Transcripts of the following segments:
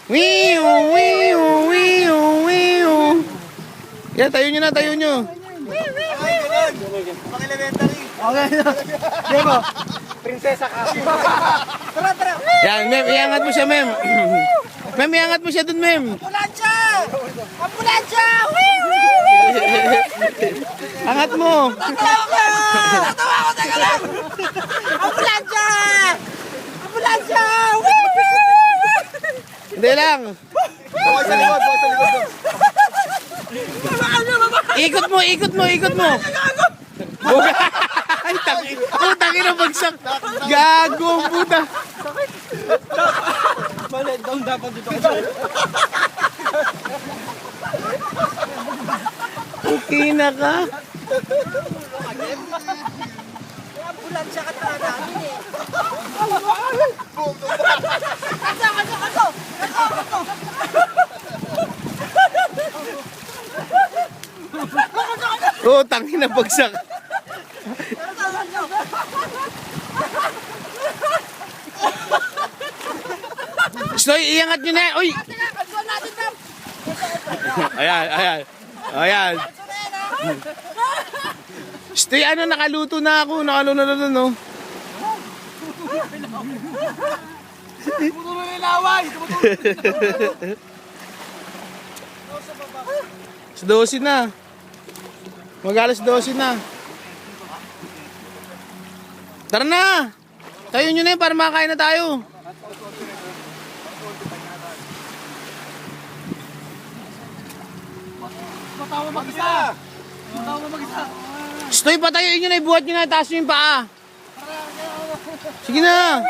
Wiu, wiu, wiu, wiu. Yan, tayo nyo na, tayo nyo. Pang-elementary. Okay na. Diego, prinsesa ka. Tara, tara. Yan, mem, iangat mo siya, mem. Mem, iangat mo siya dun, mem. Ambulansya! Ambulansya! Angat mo. Tatawa ko! Tatawa ko, teka lang! Ambulansya! Ambulansya! Hindi lang. Bawal sa likod, bawal sa likod. Ikot mo, ikot mo, ikot mo. Ay, tangin. Oh, tangin na bagsak. Gago, puta. Mali, down dapat dito. Okay na ka. Ambulansya ka talaga namin eh. Oh, tangin na bagsak. Stoy, iangat nyo na. Uy! Ayan, ayan. Ayan. Stoy, ano, nakaluto na ako. Nakaluto na, no? Puro na nilaway! Sa 12 na. Mag-alas 12 na. Tara na! Tayo nyo na yun para makakain na tayo. Matawa mag-isa! Matawa mag-isa! Stoy, patayuin nyo na. Ibuhat nyo na. Taas nyo yung paa. Sige na.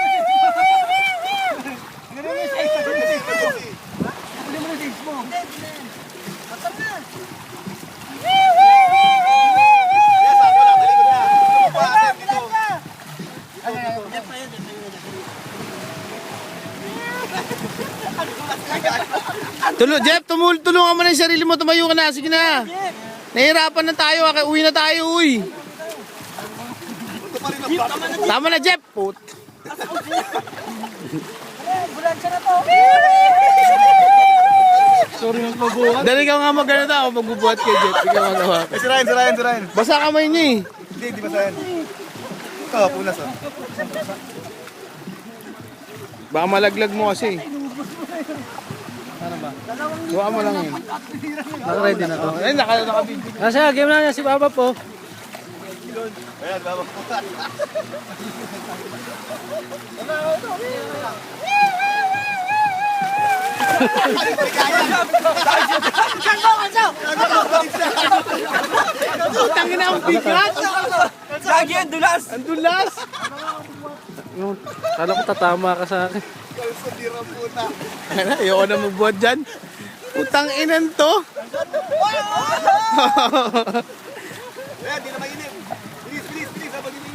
Jeff, tulungan mo na yung sarili mo. Tumayo ka na. Sige na. Nahihirapan na tayo. Uwi na tayo, uy. Tama na, Jeff. Put. Ambulansya na to! Sorry ng magbuhat. Dali ka nga magano ako magbubuhat kay Jeff. Ikaw magawa. Sirain. Basa kamay niya eh. Hindi basahin. Ito, punas oh. Baka malaglag mo kasi. Ano ba? Buka mo lang yun. Naka-ready na to. Ay, nakabindi. Nasa game na niya si Baba po. Ayan, baba. Tangin na ang bigat. Lagi yan, dulas! Ang dulas. Kala ko tatama ka sa akin. Ayoko na magbuhat dyan. Putang inan to. Ayan, di na mainit. Bilis, habang init.